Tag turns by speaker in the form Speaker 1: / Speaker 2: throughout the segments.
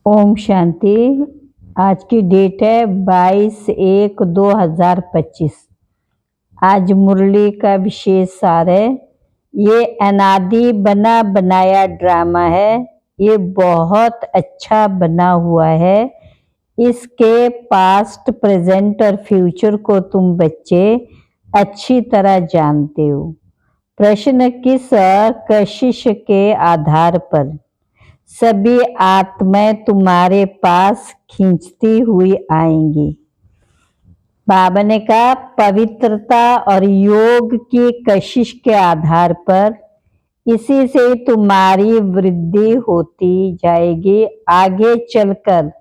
Speaker 1: ओम शांति। आज की डेट है 22/1/2025। आज मुरली का विशेष सार है। ये अनादि बना बनाया ड्रामा है। ये बहुत अच्छा बना हुआ है। इसके पास्ट, प्रेजेंट और फ्यूचर को तुम बच्चे अच्छी तरह जानते हो। प्रश्न किस कशिश के आधार पर सभी आत्माएं तुम्हारे पास खींचती हुई आएंगी। बाबा ने कहा पवित्रता और योग की कशिश के आधार पर इसी से तुम्हारी वृद्धि होती जाएगी। आगे चलकर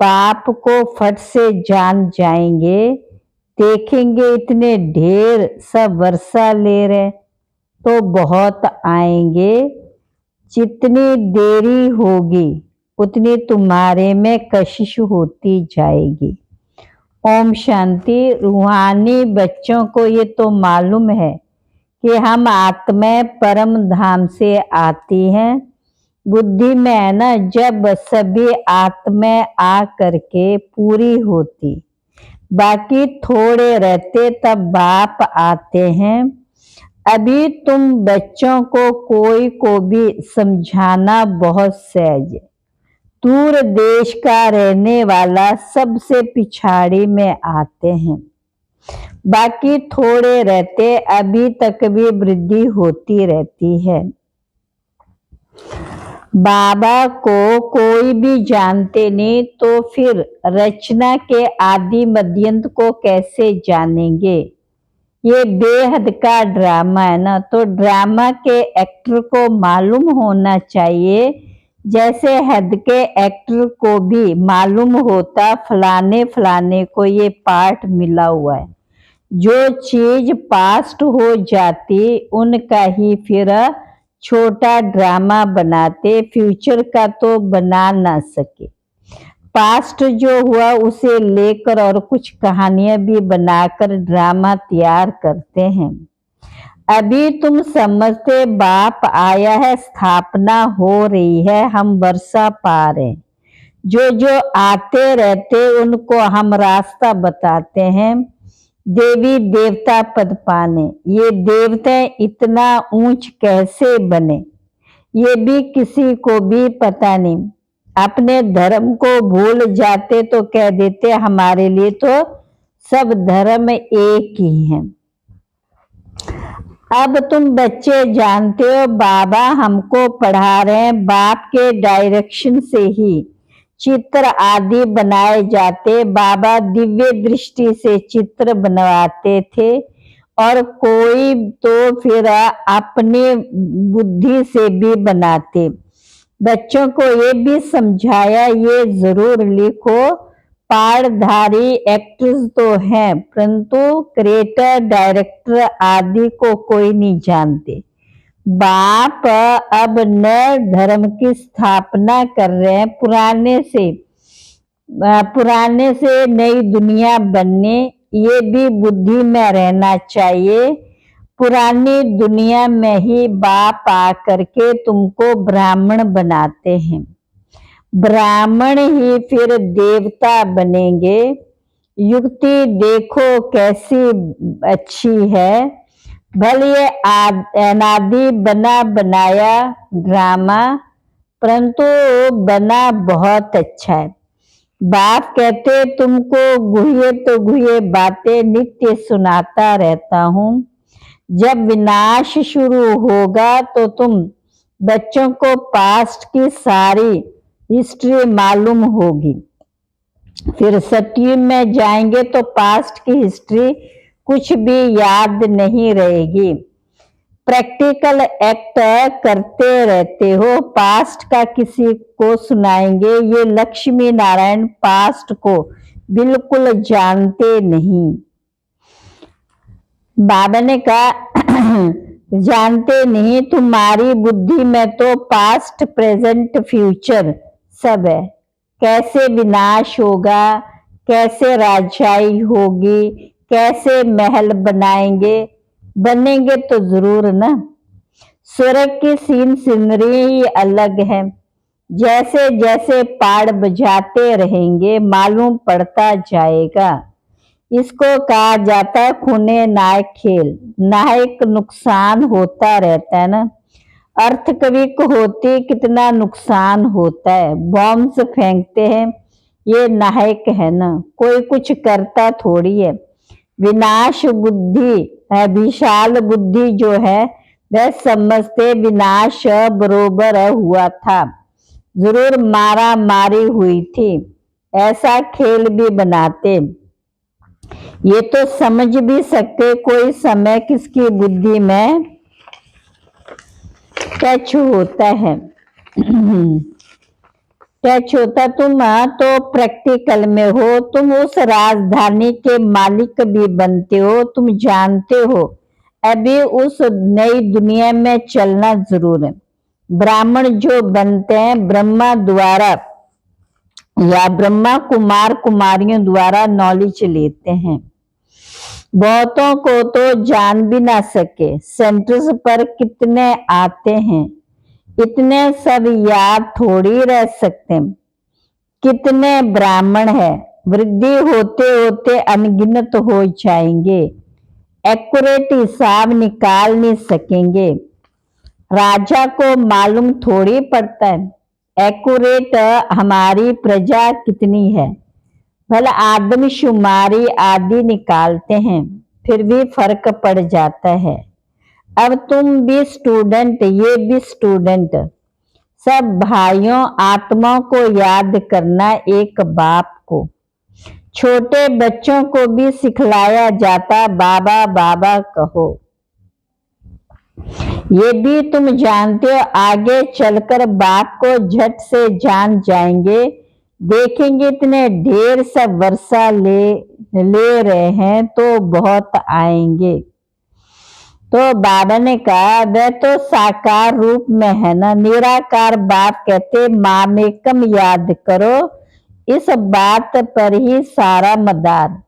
Speaker 1: पाप को फट से जान जाएंगे। देखेंगे इतने ढेर सब वर्षा ले रहे तो बहुत आएंगे। जितनी देरी होगी उतनी तुम्हारे में कशिश होती जाएगी। ओम शांति। रूहानी बच्चों को ये तो मालूम है कि हम आत्माएं परम धाम से आती हैं। बुद्धि में है ना, जब सभी आत्माएं आ करके पूरी होती, बाकी थोड़े रहते तब बाप आते हैं। अभी तुम बच्चों को कोई को भी समझाना बहुत सहज है। दूर देश का रहने वाला सबसे पिछाड़ी में आते हैं, बाकी थोड़े रहते अभी तक भी वृद्धि होती रहती है। बाबा को कोई भी जानते नहीं तो फिर रचना के आदि मध्यंत को कैसे जानेंगे। ये बेहद का ड्रामा है ना, तो ड्रामा के एक्टर को मालूम होना चाहिए, जैसे हद के एक्टर को भी मालूम होता फलाने फलाने को ये पार्ट मिला हुआ है। जो चीज पास्ट हो जाती उनका ही फिर छोटा ड्रामा बनाते, फ्यूचर का तो बना ना सके। पास्ट जो हुआ उसे लेकर और कुछ कहानियां भी बनाकर ड्रामा तैयार करते हैं। अभी तुम समझते बाप आया है, स्थापना हो रही है, हम वर्षा पा रहे हैं। जो जो आते रहते उनको हम रास्ता बताते हैं। देवी देवता पद पाने, ये देवता इतना ऊंच कैसे बने ये भी किसी को भी पता नहीं। अपने धर्म को भूल जाते तो कह देते हमारे लिए तो सब धर्म एक ही है। अब तुम बच्चे जानते हो बाबा हमको पढ़ा रहे हैं। बाप के डायरेक्शन से ही चित्र आदि बनाए जाते। बाबा दिव्य दृष्टि से चित्र बनवाते थे और कोई तो फिर अपनी बुद्धि से भी बनाते। बच्चों को ये भी समझाया ये जरूर लिखो, पाठधारी एक्टर्स तो हैं परंतु क्रिएटर, डायरेक्टर आदि को कोई नहीं जानते। बाप अब नए धर्म की स्थापना कर रहे हैं। पुराने से नई दुनिया बनने, ये भी बुद्धि में रहना चाहिए। पुरानी दुनिया में ही बाप आकर के तुमको ब्राह्मण बनाते हैं। ब्राह्मण ही फिर देवता बनेंगे। युक्ति देखो कैसी अच्छी है। भले ये अनादि बना बनाया ड्रामा, परंतु बना बहुत अच्छा है। बाप कहते तुमको गुह्य तो गुह्य बातें नित्य सुनाता रहता हूँ। जब विनाश शुरू होगा तो तुम बच्चों को पास्ट की सारी हिस्ट्री मालूम होगी। फिर सतयुग में जाएंगे तो पास्ट की हिस्ट्री कुछ भी याद नहीं रहेगी। प्रैक्टिकल एक्ट करते रहते हो, पास्ट का किसी को सुनाएंगे। ये लक्ष्मी नारायण पास्ट को बिल्कुल जानते नहीं। बाबा ने कहा जानते नहीं, तुम्हारी बुद्धि में तो पास्ट, प्रेजेंट, फ्यूचर सब है। कैसे विनाश होगा, कैसे राजाई होगी, कैसे महल बनाएंगे, बनेंगे तो जरूर ना। स्वर्ग की सीन सीनरी ही अलग है। जैसे जैसे पाड़ बजाते रहेंगे मालूम पड़ता जाएगा। इसको कहा जाता है खूने नायक खेल। नायक नुकसान होता रहता है ना, अर्थ कवि को होते कितना नुकसान होता है। बॉम्ब्स फेंकते हैं, ये नायक है ना, कोई कुछ करता थोड़ी है। विनाश बुद्धि विशाल बुद्धि जो है वह समझते विनाश बरोबर हुआ था, जरूर मारा मारी हुई थी, ऐसा खेल भी बनाते। ये तो समझ भी सकते कोई समय किसकी बुद्धि में टच होता है। टच होता तुम तो प्रैक्टिकल में हो, तुम उस राजधानी के मालिक भी बनते हो, तुम जानते हो अभी उस नई दुनिया में चलना जरूर है। ब्राह्मण जो बनते हैं ब्रह्मा द्वारा या ब्रह्मा कुमार कुमारियों द्वारा नॉलेज लेते हैं। बहुतों को तो जान भी ना सके, सेंटर्स पर कितने आते हैं, इतने सब याद थोड़ी रह सकते। कितने ब्राह्मण है, वृद्धि होते होते अनगिनत हो जाएंगे, एक्यूरेट हिसाब निकाल नहीं सकेंगे। राजा को मालूम थोड़ी पड़ता है एक्यूरेट हमारी प्रजा कितनी है, भला आदमशुमारी आदि निकालते हैं फिर भी फर्क पड़ जाता है। अब तुम भी स्टूडेंट, ये भी स्टूडेंट, सब भाइयों आत्माओं को याद करना एक बाप को। छोटे बच्चों को भी सिखलाया जाता बाबा बाबा कहो। ये भी तुम जानते हो आगे चलकर बाप को झट से जान जाएंगे, देखेंगे इतने ढेर सब वर्षा ले रहे हैं तो बहुत आएंगे। तो बाबा ने कहा वह तो साकार रूप में है ना, निराकार बाप कहते मामेकम याद करो, इस बात पर ही सारा मदार।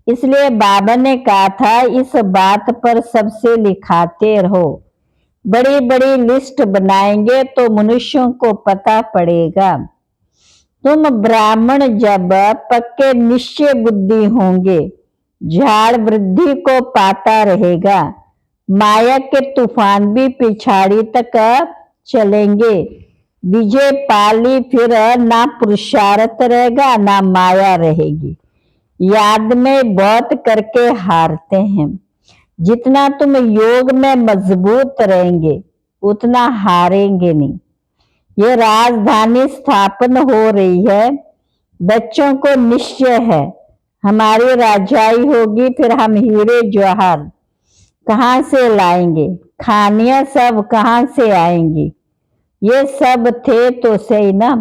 Speaker 1: इसलिए बाबा ने कहा था इस बात पर सबसे लिखाते रहो। बड़ी बड़ी लिस्ट बनाएंगे तो मनुष्यों को पता पड़ेगा। तुम ब्राह्मण जब पक्के निश्चय बुद्धि होंगे, झाड़ वृद्धि को पाता रहेगा, माया के तूफान भी पिछाड़ी तक चलेंगे। विजय पाली फिर ना पुरुषार्थ रहेगा ना माया रहेगी। याद में बहुत करके हारते हैं, जितना तुम योग में मजबूत रहेंगे उतना हारेंगे नहीं। ये राजधानी स्थापन हो रही है, बच्चों को निश्चय है हमारी राजाई होगी, फिर हम हीरे जवाहर कहाँ से लाएंगे, खानियां सब कहाँ से आएंगी। ये सब थे तो सही ना,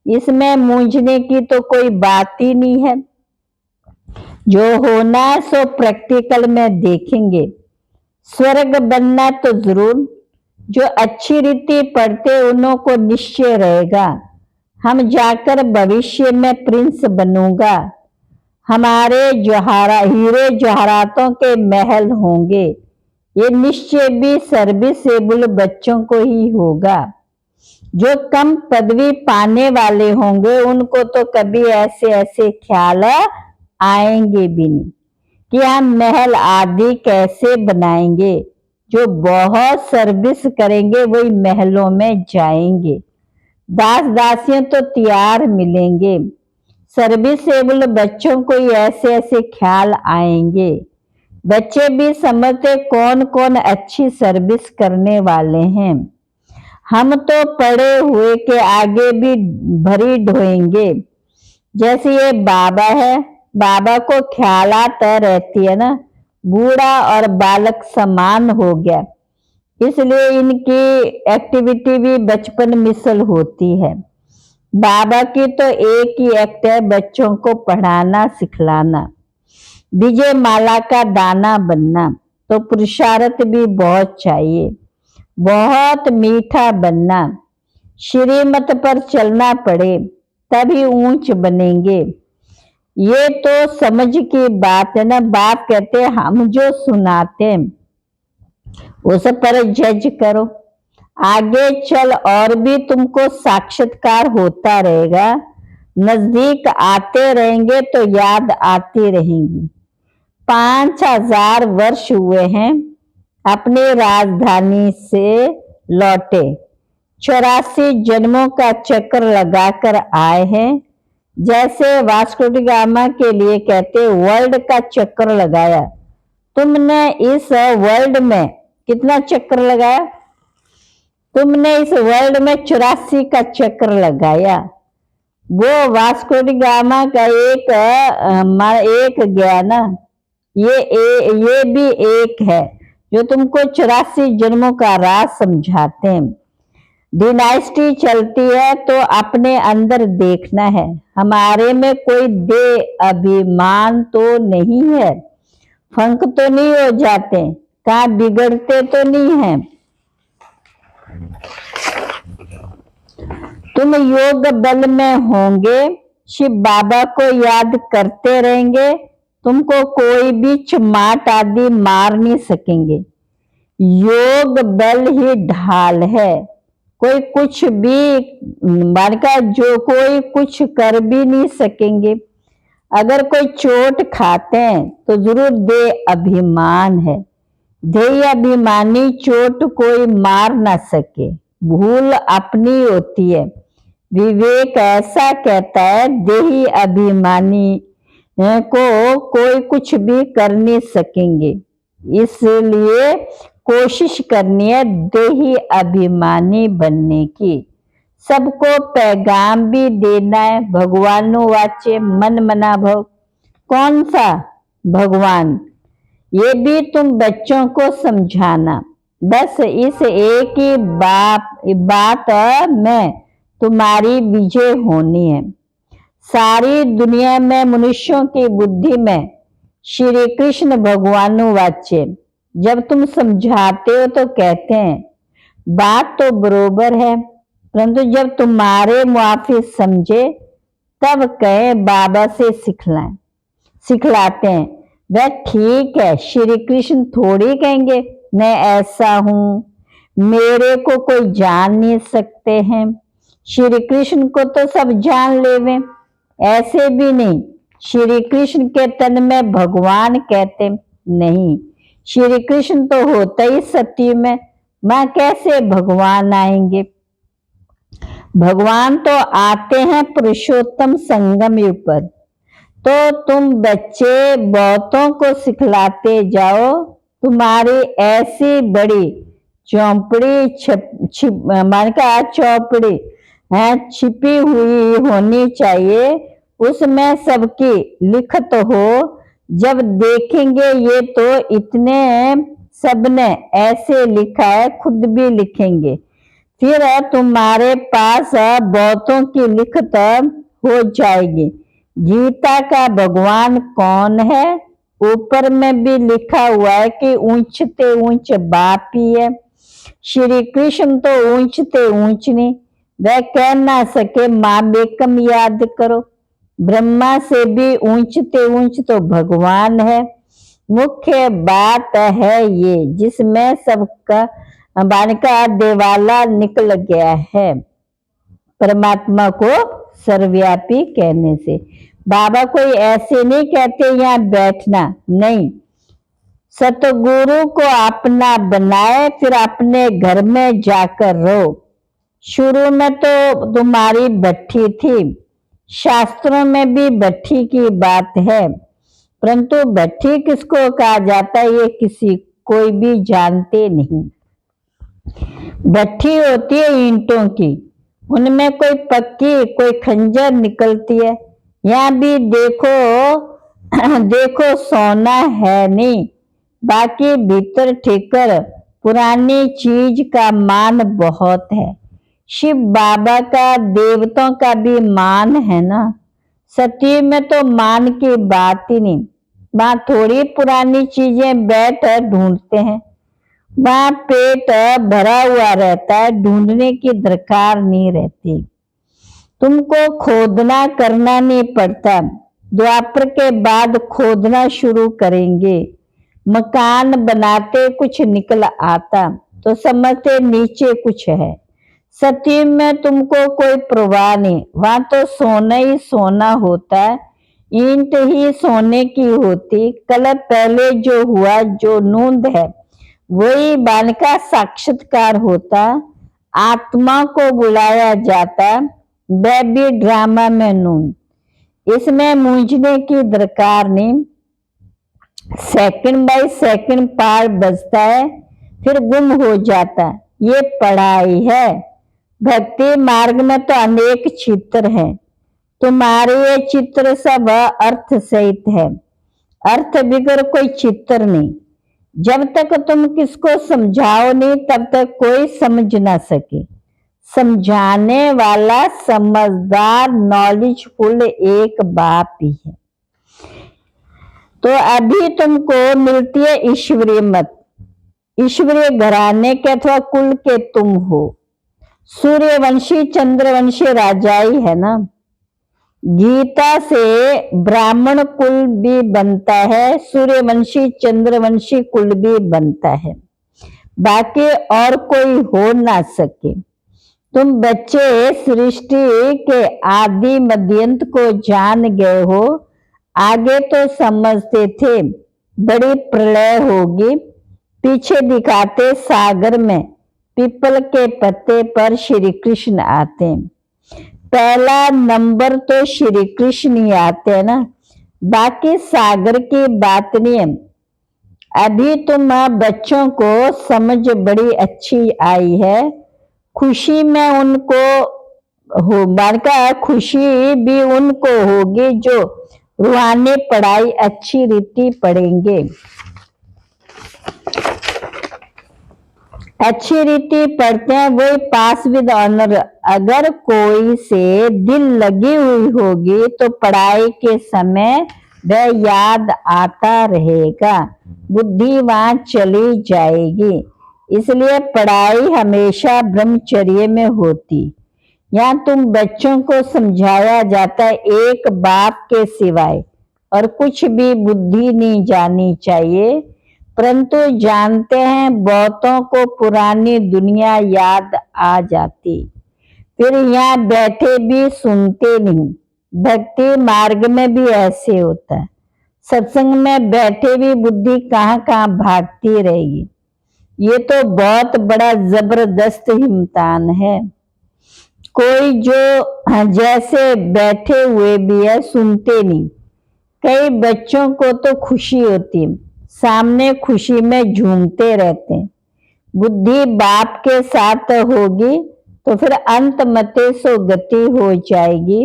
Speaker 1: इसमें मूंझने की तो कोई बात ही नहीं है। जो होना है सो प्रैक्टिकल में देखेंगे। स्वर्ग बनना तो जरूर, जो अच्छी रीति पढ़ते उन्हों को निश्चय रहेगा हम जाकर भविष्य में प्रिंस बनूंगा, हमारे जौहरा हीरे जौहरातों के महल होंगे। ये निश्चय भी सर्विसेबल बच्चों को ही होगा। जो कम पदवी पाने वाले होंगे उनको तो कभी ऐसे ऐसे ख्याल आएंगे भी नहीं कि हम महल आदि कैसे बनाएंगे। जो बहुत सर्विस करेंगे वही महलों में जाएंगे। दास दासियां तो तैयार मिलेंगे, सर्विसेबल बच्चों को ही ऐसे ऐसे ख्याल आएंगे। बच्चे भी समझते कौन कौन अच्छी सर्विस करने वाले हैं। हम तो पढ़े हुए के आगे भी भरी ढोएंगे। जैसे ये बाबा है, बाबा को ख्यालात रहती है ना, बूढ़ा और बालक समान हो गया, इसलिए इनकी एक्टिविटी भी बचपन मिसल होती है। बाबा की तो एक ही एक्ट है, बच्चों को पढ़ाना सिखलाना, विजय माला का दाना बनना। तो पुरुषार्थ भी बहुत चाहिए, बहुत मीठा बनना, श्रीमत पर चलना पड़े तभी ऊंच बनेंगे। ये तो समझ की बात है ना। बाप कहते हम जो सुनाते उस पर जज करो, आगे चल और भी तुमको साक्षात्कार होता रहेगा। नजदीक आते रहेंगे तो याद आती रहेंगी। 5000 वर्ष हुए हैं अपनी राजधानी से लौटे। 84 जन्मों का चक्र लगाकर आए हैं। जैसे वास्को डी गामा के लिए कहते वर्ल्ड का चक्र लगाया। तुमने इस वर्ल्ड में कितना चक्र लगाया? तुमने इस वर्ल्ड में 84 का चक्र लगाया। वो वास्को डी गामा का एक गया ना, ये भी एक है जो तुमको 84 जन्मों का राज समझाते हैं। डिनाइस्टी चलती है तो अपने अंदर देखना है, हमारे में कोई दे अभिमान तो नहीं है, फंक तो नहीं हो जाते, कहाँ बिगड़ते तो नहीं है। तुम योग बल में होंगे, शिव बाबा को याद करते रहेंगे, तुमको कोई भी चमाट आदि मार नहीं सकेंगे। योग बल ही ढाल है, कोई कुछ भी मारका जो कोई कुछ कर भी नहीं सकेंगे। अगर कोई चोट खाते हैं तो जरूर दे अभिमान है। देह अभिमानी चोट कोई मार ना सके, भूल अपनी होती है। विवेक ऐसा कहता है देही अभिमानी को कोई कुछ भी कर नहीं सकेंगे, इसलिए कोशिश करनी है देही अभिमानी बनने की। सबको पैगाम भी देना है, भगवानो वाचे मन मना भव। कौन सा भगवान? ये भी तुम बच्चों को समझाना। बस इस एक ही बात में तुम्हारी विजय होनी है। सारी दुनिया में मनुष्यों की बुद्धि में श्री कृष्ण भगवानो वाच्य। जब तुम समझाते हो तो कहते हैं बात तो बरोबर है, परंतु जब तुम्हारे मुआफी समझे तब कहे बाबा से सिखलाते हैं। वह ठीक है, श्री कृष्ण थोड़ी कहेंगे मैं ऐसा हूं, मेरे को कोई जान नहीं सकते हैं। श्री कृष्ण को तो सब जान लेवे, ऐसे भी नहीं। श्री कृष्ण के तन में भगवान कहते नहीं, श्री कृष्ण तो होता ही सत्य में, मां कैसे भगवान आएंगे? भगवान तो आते हैं पुरुषोत्तम संगम युग पर। तो तुम बच्चे बहुतों को सिखलाते जाओ, तुम्हारी ऐसी बड़ी चौपड़ी चौपड़ी छिपी हुई होनी चाहिए, उसमें सबकी लिखत हो। जब देखेंगे ये तो इतने सबने ऐसे लिखा है, खुद भी लिखेंगे, फिर तुम्हारे पास बहुतों की लिखत हो जाएगी। गीता का भगवान कौन है? ऊपर में भी लिखा हुआ है कि ऊंचते ऊंच बाप ही है। श्री कृष्ण तो ऊंचते ऊंच नहीं, वह कह ना सके माँ बेकम याद करो। ब्रह्मा से भी ऊंचते ऊंच तो भगवान है। मुख्य बात है ये, जिसमें सबका बानका देवाला निकल गया है परमात्मा को सर्वव्यापी कहने से। बाबा कोई ऐसे नहीं कहते यहाँ बैठना, नहीं। सतगुरु को अपना बनाए, फिर अपने घर में जाकर रहो। शुरू में तो तुम्हारी भट्ठी थी, शास्त्रों में भी भट्ठी की बात है, परंतु भट्ठी किसको कहा जाता है ये किसी कोई भी जानते नहीं। भट्ठी होती है ईंटों की, उनमें कोई पक्की कोई खंजर निकलती है। यहाँ भी देखो सोना है नहीं, बाकी भीतर ठेकर पुरानी चीज का मान बहुत है। शिव बाबा का देवताओं का भी मान है ना। सत्य में तो मान की बात ही नहीं, वहां थोड़ी पुरानी चीजें बैठ ढूंढते हैं, वहां पेट भरा हुआ रहता है, ढूंढने की दरकार नहीं रहती। तुमको खोदना करना नहीं पड़ता, द्वापर के बाद खोदना शुरू करेंगे। मकान बनाते कुछ निकल आता, तो समझते नीचे कुछ है। सतयुग में तुमको कोई परवाह नहीं, वहां तो सोना ही सोना होता है, ईंट ही सोने की होती। कल पहले जो हुआ, जो नूंद है वही बाल का साक्षात्कार होता। आत्मा को बुलाया जाता, वह भी ड्रामा में नूंद। इसमें मूंझने की दरकार नहीं। सेकंड बाय सेकंड पार बजता है, फिर गुम हो जाता। ये पढ़ाई है। भक्ति मार्ग में तो अनेक चित्र हैं, तुम्हारे ये चित्र सब अर्थ सहित है। अर्थ बिगर कोई चित्र नहीं। जब तक तुम किसको समझाओ नहीं, तब तक कोई समझ ना सके। समझाने वाला समझदार नॉलेजफुल एक बाप ही है। तो अभी तुमको मिलती है ईश्वरीय मत। ईश्वरीय घराने के अथवा कुल के तुम हो। सूर्यवंशी चंद्रवंशी राजा ही है ना। गीता से ब्राह्मण कुल भी बनता है, सूर्यवंशी चंद्रवंशी कुल भी बनता है, बाकी और कोई हो ना सके। तुम बच्चे सृष्टि के आदि मध्यंत को जान गए हो। आगे तो समझते थे बड़ी प्रलय होगी, पीछे दिखाते सागर में पीपल के पत्ते पर श्री कृष्ण आते हैं। पहला नंबर तो श्री कृष्ण ही आते हैं ना, बाकी सागर की बात नहीं है। अभी तुम बच्चों को समझ बड़ी अच्छी आई है। खुशी में उनको हो, बालका खुशी भी उनको होगी जो रूहानी पढ़ाई अच्छी रीति पढ़ेंगे। अच्छी रीति पढ़ते हैं वही पास विद ऑनर। अगर कोई से दिल लगी हुई होगी तो पढ़ाई के समय वह याद आता रहेगा, बुद्धि वहां चली जाएगी। इसलिए पढ़ाई हमेशा ब्रह्मचर्य में होती। यहाँ तुम बच्चों को समझाया जाता है एक बाप के सिवाय और कुछ भी बुद्धि नहीं जानी चाहिए। परंतु जानते हैं बहुतों को पुरानी दुनिया याद आ जाती, फिर यहाँ बैठे भी सुनते नहीं। भक्ति मार्ग में भी ऐसे होता है। सत्संग में बैठे भी बुद्धि कहाँ कहाँ भागती रहेगी। ये तो बहुत बड़ा जबरदस्त इम्तिहान है। कोई जो जैसे बैठे हुए भी है, सुनते नहीं। कई बच्चों को तो खुशी होती है, सामने खुशी में झूमते रहते हैं। बुद्धि बाप के साथ होगी तो फिर अंत मते सो गति हो जाएगी।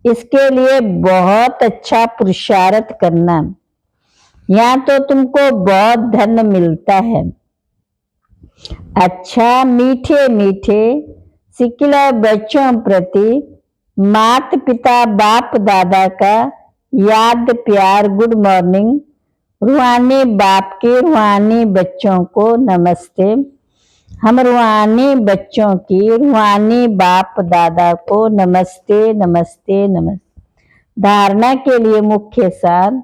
Speaker 1: इसके लिए बहुत अच्छा पुरुषार्थ करना। यहाँ तो तुमको बहुत धन मिलता है। अच्छा मीठे मीठे सिकिला बच्चों प्रति माता पिता बाप दादा का याद प्यार गुड मॉर्निंग। रूहानी बाप के रूहानी बच्चों को नमस्ते। हम रूहानी बच्चों की रूहानी बाप दादा को नमस्ते नमस्ते नमस्ते। धारणा के लिए मुख्य सार,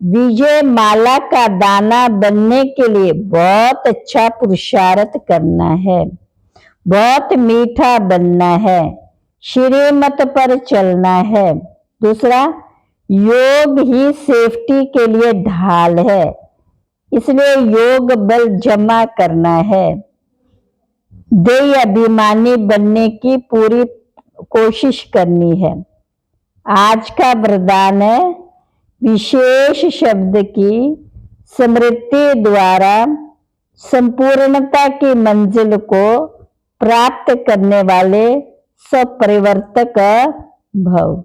Speaker 1: विजय माला का दाना बनने के लिए बहुत अच्छा पुरुषार्थ करना है, बहुत मीठा बनना है, श्रीमत पर चलना है। दूसरा, योग ही सेफ्टी के लिए ढाल है, इसलिए योग बल जमा करना है। देह अभिमानी बनने की पूरी कोशिश करनी है। आज का वरदान है विशेष शब्द की स्मृति द्वारा संपूर्णता की मंजिल को प्राप्त करने वाले सपरिवर्तक भव।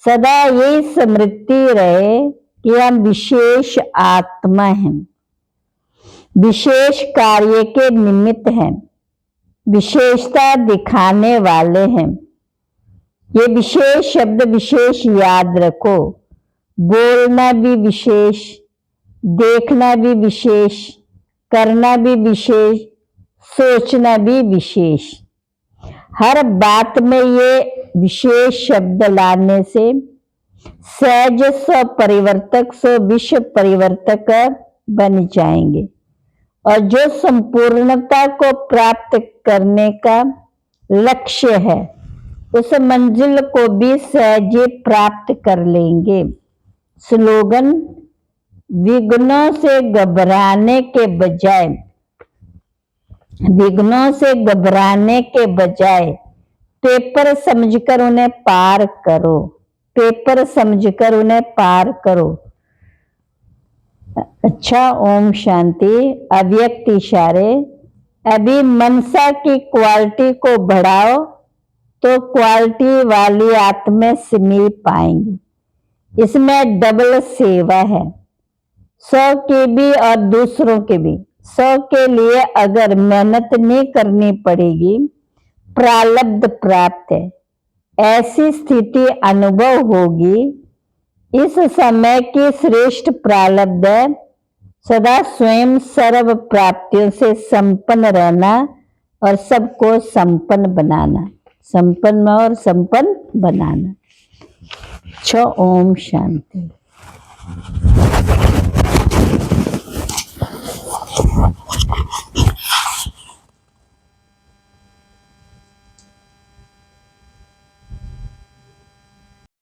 Speaker 1: सदा यही स्मृति रहे कि हम विशेष आत्मा हैं, विशेष कार्य के निमित्त हैं, विशेषता दिखाने वाले हैं। ये विशेष शब्द विशेष याद रखो। बोलना भी विशेष, देखना भी विशेष, करना भी विशेष, सोचना भी विशेष। हर बात में ये विशेष शब्द लाने से सहज स्व परिवर्तक स्व विश्व परिवर्तक बन जाएंगे। और जो संपूर्णता को प्राप्त करने का लक्ष्य है उस मंजिल को भी सहजे प्राप्त कर लेंगे। स्लोगन: विघ्नों से घबराने के बजाय पेपर समझकर उन्हें पार करो। पेपर समझकर उन्हें पार करो। अच्छा, ओम शांति। अव्यक्त इशारे। अभी मनसा की क्वालिटी को बढ़ाओ तो क्वालिटी वाली आत्मा सिमट पाएंगी। इसमें डबल सेवा है, 100 की भी और दूसरों के भी। 100 के लिए अगर मेहनत नहीं करनी पड़ेगी, प्रारब्ध प्राप्त है, ऐसी स्थिति अनुभव होगी। इस समय की श्रेष्ठ प्रारब्ध है सदा स्वयं सर्व प्राप्तियों से संपन्न रहना और सबको संपन्न बनाना, संपन्न और संपन्न बनाना। ओम शांति।